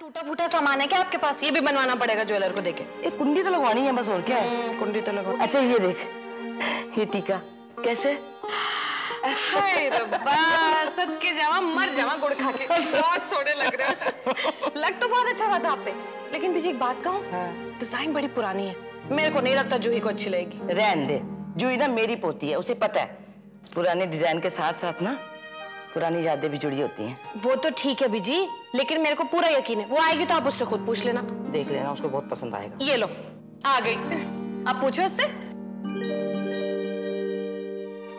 टूटा फूटा सामान है क्या आपके पास? ये भी बनवाना पड़ेगा ज्वेलर को देके। एक कुंडी तो लगवानी है बस, और क्या है? कुंडी तो लगवा। अच्छा ये देख, ये टीका कैसे? हाय रब्बा, सदके जावा मर जावा गुड़ खा के। बहुत सोने लग रहे हो। लग तो बहुत अच्छा रहा था आप पे, लेकिन बीजी एक बात कहूं, डिजाइन बड़ी पुरानी है, मेरे को नहीं लगता जूही को अच्छी लगेगी। रहने दे, जूही ना मेरी पोती है, उसे पता है पुराने डिजाइन के साथ साथ ना पुरानी यादें भी जुड़ी होती हैं। वो तो ठीक है बीजी, लेकिन मेरे को पूरा यकीन है वो आएगी तो आप उससे खुद पूछ लेना। देख लेना, उसको बहुत पसंद आएगा। ये लो आ गई, अब पूछो इससे।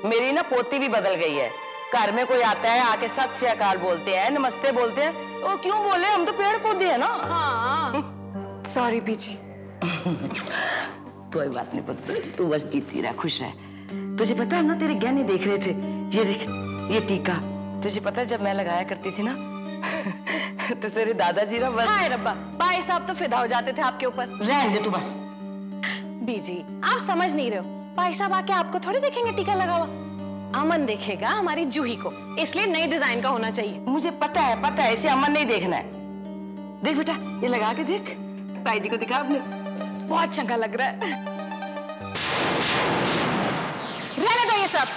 मेरी ना पोती भी बदल गई है। घर में कोई आता है आके सत श्री अकाल बोलते हैं, नमस्ते बोलते हैं, वो क्यों बोले, हम तो पेड़ पौधे हैं ना। हाँ सॉरी बीजी। कोई बात नहीं पुत्र, तू बस जीती रह, खुश रह। तुझे पता है, हम ना तेरे गहने देख रहे थे। ये देख, ये टीका तुझे पता है जब मैं लगाया करती थी ना तो तेरे दादाजी ना बस। हाय रब्बा, भाई साहब तो फिदा हो जाते थे आपके ऊपर। रहने दे तू बस। बीजी आप समझ नहीं रहे हो, भाई साहब आके आपको थोड़ी देखेंगे टीका लगा हुआ, अमन देखेगा हमारी जूही को, इसलिए नई डिजाइन का होना चाहिए। मुझे पता है, इसे अमन नहीं देखना है। देख बेटा, ये लगा के देख, ताई जी को दिखा अपने। बहुत चंगा लग रहा है। रहने दो ये सब।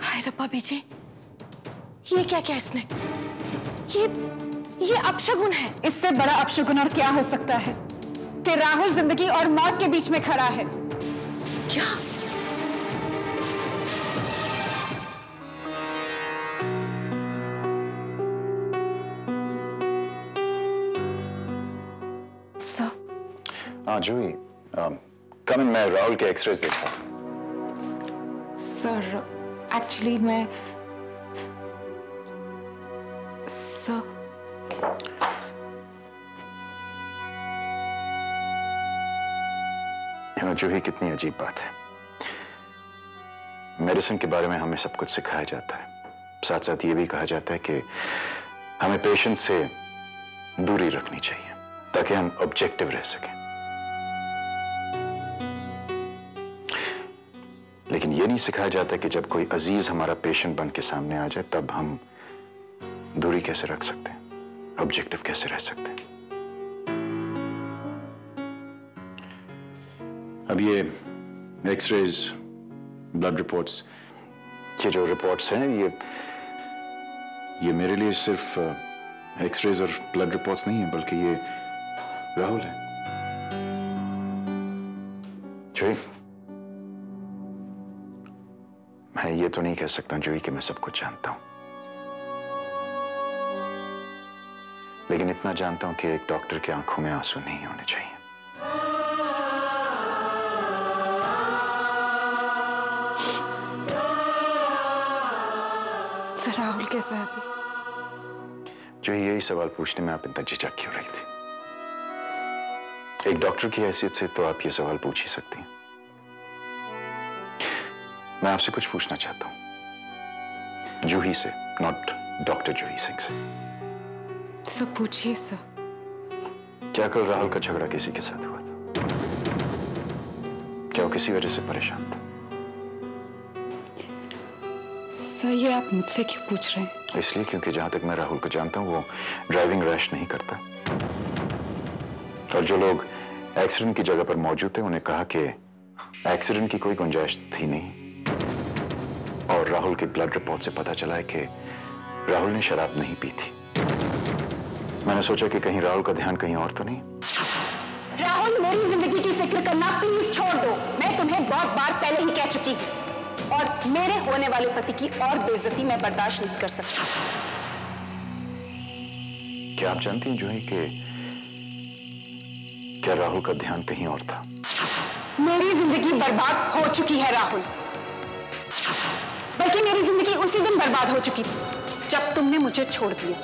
हाय रब्बा बीजी, ये क्या क्या इसने, ये अपशगुन है। इससे बड़ा अपशगुन और क्या हो सकता है कि राहुल जिंदगी और मौत के बीच में खड़ा है। क्या? हाँ जूही, कम इन, मैं राहुल के एक्सरेज देख रहा था। सर एक्चुअली मैं सर जूही, कितनी अजीब बात है। मेडिसिन के बारे में हमें सब कुछ सिखाया जाता है, साथ साथ ये भी कहा जाता है कि हमें पेशेंट से दूरी रखनी चाहिए ताकि हम ऑब्जेक्टिव रह सकें। लेकिन ये नहीं सिखाया जाता कि जब कोई अजीज हमारा पेशेंट बन के सामने आ जाए तब हम दूरी कैसे रख सकते हैं, ऑब्जेक्टिव कैसे रह सकते हैं। अब ये एक्सरेज, ब्लड रिपोर्ट्स, ये जो रिपोर्ट्स हैं, ये मेरे लिए सिर्फ एक्सरेज और ब्लड रिपोर्ट्स नहीं है, बल्कि ये राहुल है। जूही, मैं ये तो नहीं कह सकता जूही कि मैं सब कुछ जानता हूं, लेकिन इतना जानता हूं कि एक डॉक्टर की आंखों में आंसू नहीं होने चाहिए। सर राहुल कैसा है अभी? जो यही सवाल पूछने में आप इतना झिझक क्यों रही थी? एक डॉक्टर की हैसियत से तो आप ये सवाल पूछ ही सकती हैं। मैं आपसे कुछ पूछना चाहता हूं, जूही से, नॉट डॉक्टर जूही सिंह से। सर पूछिए सर। क्या कल राहुल का झगड़ा किसी के साथ हुआ था? क्या वो किसी वजह से परेशान था? सर ये आप मुझसे क्यों पूछ रहे हैं? इसलिए क्योंकि जहां तक मैं राहुल को जानता हूं वो ड्राइविंग रैश नहीं करता, और जो लोग एक्सीडेंट की जगह पर मौजूद थे उन्हें कहा कि एक्सीडेंट की कोई गुंजाइश थी नहीं, और राहुल के ब्लड रिपोर्ट से पता चला है कि राहुल ने शराब नहीं पी थी। मैंने सोचा कि कहीं राहुल का ध्यान कहीं और तो नहीं। राहुल मेरी जिंदगी की फिक्र करना प्लीज छोड़ दो। मैं तुम्हें बहुत बार पहले ही कह चुकी हूँ, और मेरे होने वाले पति की और बेइज्जती मैं बर्दाश्त नहीं कर सकती। क्या आप जानती हैं जूही कि क्या राहुल का ध्यान कहीं और था? मेरी जिंदगी बर्बाद हो चुकी है राहुल, बल्कि मेरी जिंदगी उसी दिन बर्बाद हो चुकी थी जब तुमने मुझे छोड़ दिया।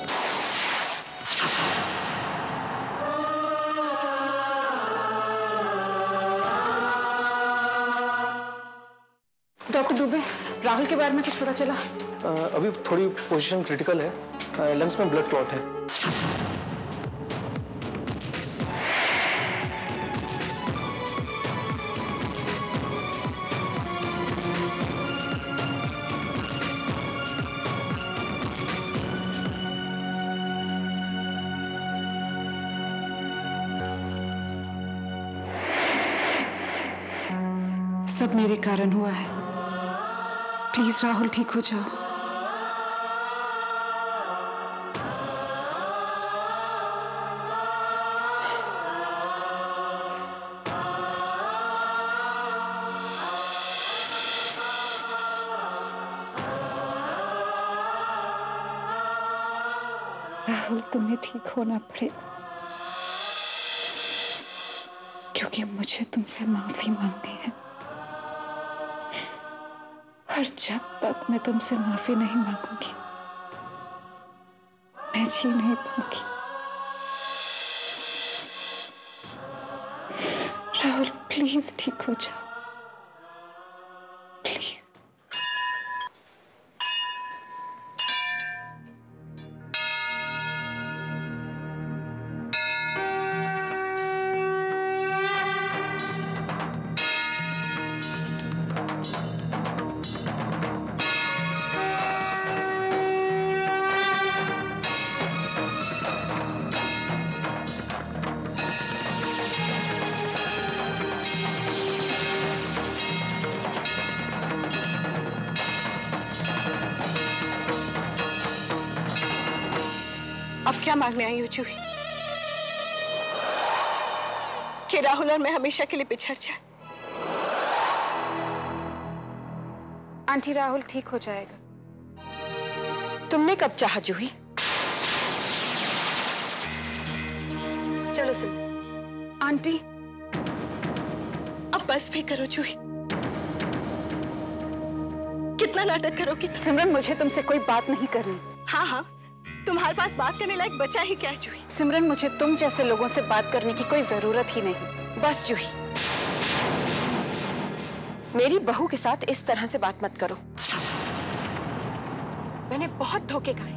डॉक्टर दुबे, राहुल के बारे में कुछ पता चला? अभी थोड़ी पोजीशन क्रिटिकल है, लंग्स में ब्लड क्लॉट है। सब मेरे कारण हुआ है। प्लीज राहुल, ठीक हो जाओ। राहुल, तुम्हें ठीक होना पड़ेगा, क्योंकि मुझे तुमसे माफी मांगनी है। और जब तक मैं तुमसे माफी नहीं मांगूंगी, मैं जी नहीं पाऊंगी। राहुल, प्लीज ठीक हो जाओ, प्लीज। अब क्या मांगने आई हो जूही? कि राहुल और मैं हमेशा के लिए बिछड़ जाए? आंटी, राहुल ठीक हो जाएगा। तुमने कब चाहा जूही? चलो सुन आंटी, अब बस भी करो जूही। कितना नाटक करोगी तुम? सिमरन, मुझे तुमसे कोई बात नहीं करनी। हाँ हाँ, तुम्हारे पास बात करने लायक बचा ही क्या है जूही? सिमरन, मुझे तुम जैसे लोगों से बात करने की कोई जरूरत ही नहीं। बस जूही, मेरी बहू के साथ इस तरह से बात मत करो। मैंने बहुत धोखे खाए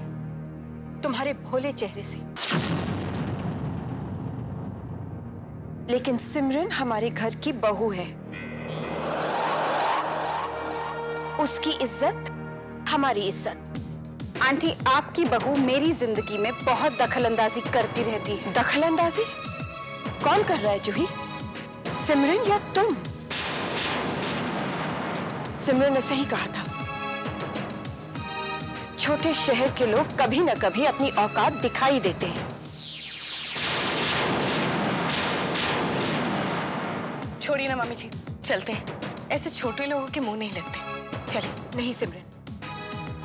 तुम्हारे भोले चेहरे से, लेकिन सिमरन हमारे घर की बहू है। उसकी इज्जत हमारी इज्जत। आंटी, आपकी बहू मेरी जिंदगी में बहुत दखलंदाजी करती रहती है। दखलंदाजी कौन कर रहा है जूही? सिमरन या तुम? सिमरन ने सही कहा था, छोटे शहर के लोग कभी न कभी अपनी औकात दिखाई देते हैं। छोड़िए ना मम्मी जी, चलते हैं। ऐसे छोटे लोगों के मुंह नहीं लगते। चलिए। नहीं सिमरन,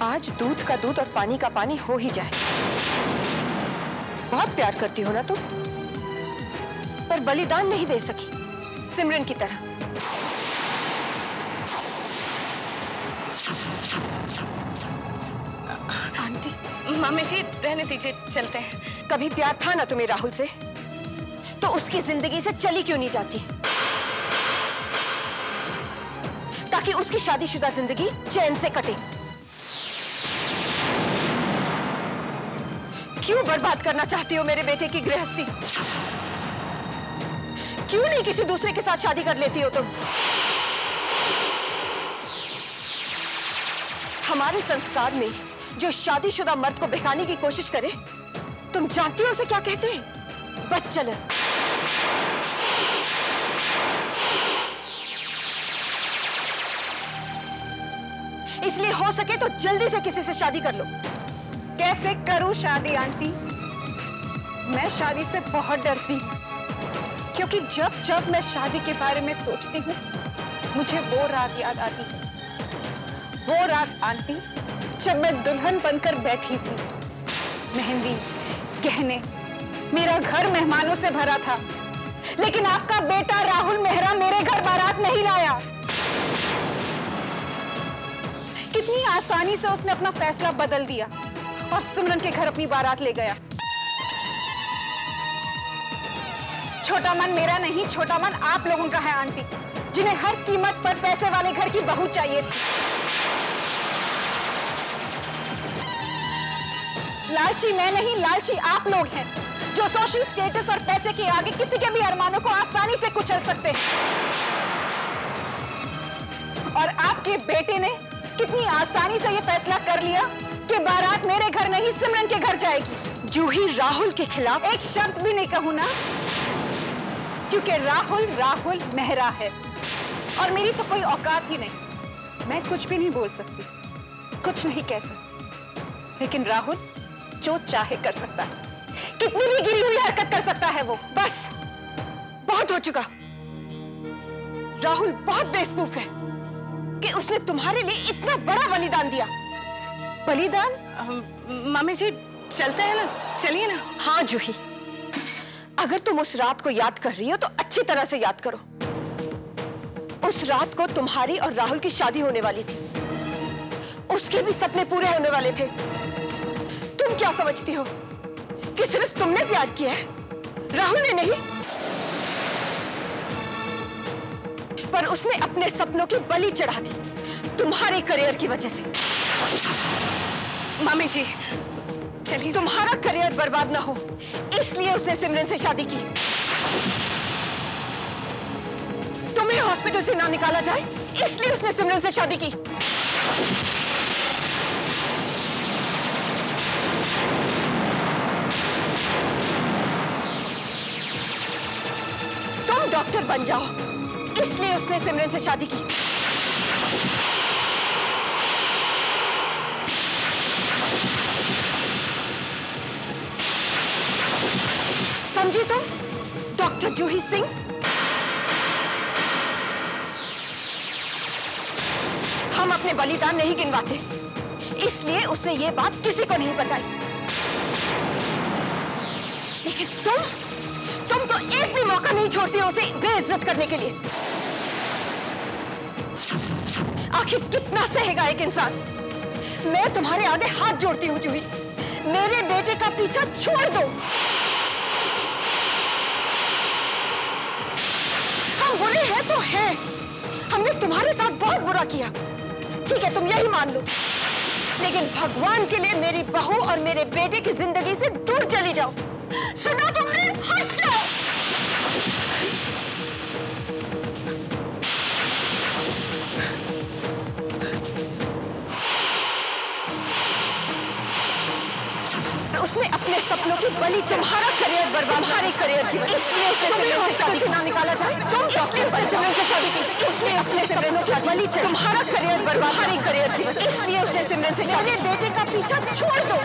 आज दूध का दूध और पानी का पानी हो ही जाए। बहुत प्यार करती हो ना तुम, पर बलिदान नहीं दे सकी सिमरन की तरह। आंटी, मम्मी जी रहने दीजिए, चलते हैं। कभी प्यार था ना तुम्हें राहुल से, तो उसकी जिंदगी से चली क्यों नहीं जाती, ताकि उसकी शादीशुदा जिंदगी चैन से कटे? क्यों बर्बाद करना चाहती हो मेरे बेटे की गृहस्थी? क्यों नहीं किसी दूसरे के साथ शादी कर लेती हो तुम? हमारे संस्कार में जो शादीशुदा मर्द को बहकाने की कोशिश करे, तुम जानती हो उसे क्या कहते हैं? बदचलन। इसलिए हो सके तो जल्दी से किसी से शादी कर लो। कैसे करूं शादी आंटी? मैं शादी से बहुत डरती हूँ, क्योंकि जब जब मैं शादी के बारे में सोचती हूँ, मुझे वो रात याद आती है। वो रात आंटी, जब मैं दुल्हन बनकर बैठी थी, मेहंदी, गहने, मेरा घर मेहमानों से भरा था, लेकिन आपका बेटा राहुल मेहरा मेरे घर बारात नहीं लाया। कितनी आसानी से उसने अपना फैसला बदल दिया और सिमरन के घर अपनी बारात ले गया। छोटा मन मेरा नहीं, छोटा मन आप लोगों का है आंटी, जिन्हें हर कीमत पर पैसे वाले घर की बहू चाहिए थी। लालची मैं नहीं, लालची आप लोग हैं, जो सोशल स्टेटस और पैसे के आगे किसी के भी अरमानों को आसानी से कुचल सकते हैं। और आपके बेटे ने कितनी आसानी से यह फैसला कर लिया कि बारात मेरे घर नहीं सिमरन के घर जाएगी। जूही, राहुल के खिलाफ एक शब्द भी नहीं कहूं ना, क्योंकि राहुल राहुल मेहरा है और मेरी तो कोई औकात ही नहीं। मैं कुछ भी नहीं बोल सकती, कुछ नहीं कह सकती, लेकिन राहुल जो चाहे कर सकता है, कितनी भी गिरी हुई हरकत कर सकता है वो। बस बहुत हो चुका। राहुल बहुत बेवकूफ है कि उसने तुम्हारे लिए इतना बड़ा बलिदान दिया। बलिदान? मामी जी चलते हैं ना, चलिए ना। हाँ जूही, अगर तुम उस रात को याद कर रही हो तो अच्छी तरह से याद करो। उस रात को तुम्हारी और राहुल की शादी होने वाली थी, उसके भी सपने पूरे होने वाले थे। तुम क्या समझती हो कि सिर्फ तुमने प्यार किया है, राहुल ने नहीं? पर उसने अपने सपनों की बलि चढ़ा दी तुम्हारे करियर की वजह से। मामी जी चलिए। तुम्हारा करियर बर्बाद ना हो इसलिए उसने सिमरन से शादी की। तुम्हें हॉस्पिटल से ना निकाला जाए इसलिए उसने सिमरन से शादी की। तुम डॉक्टर बन जाओ इसलिए उसने सिमरन से शादी की। समझी तुम डॉक्टर जूही सिंह? हम अपने बलिदान नहीं गिनवाते, इसलिए उसने ये बात किसी को नहीं बताई। लेकिन तुम तो एक भी मौका नहीं छोड़ती हो उसे बेइज्जत करने के लिए। आखिर कितना सहेगा एक इंसान? मैं तुम्हारे आगे हाथ जोड़ती हूँ जूही, मेरे बेटे का पीछा छोड़ दो। हम बुरे हैं तो हैं, हमने तुम्हारे साथ बहुत बुरा किया, ठीक है तुम यही मान लो, लेकिन भगवान के लिए मेरी बहू और मेरे बेटे की जिंदगी से दूर चली जाओ। सुना तुमने? हट जाओ। उसने अपने सपनों की बलि, तुम्हारा करियर बर्बाद, तुम्हारे करियर की वजह, इसलिए उसने सिमरन से शादी ना निकाला जाए। तुम इसलिए उसने सिमरन से शादी की, इसलिए उसने सपनों की बलि, तुम्हारा करियर बर्बाद, तुम्हारे करियर की वजह, इसलिए उसने सिमरन से शादी। मेरे बेटे का पीछा छोड़ दो।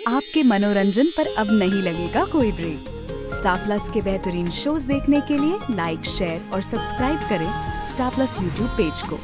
आपके मनोरंजन पर अब नहीं लगेगा कोई ब्रेक। स्टार प्लस के बेहतरीन शोज देखने के लिए लाइक, शेयर और सब्सक्राइब करें स्टार प्लस यूट्यूब पेज को।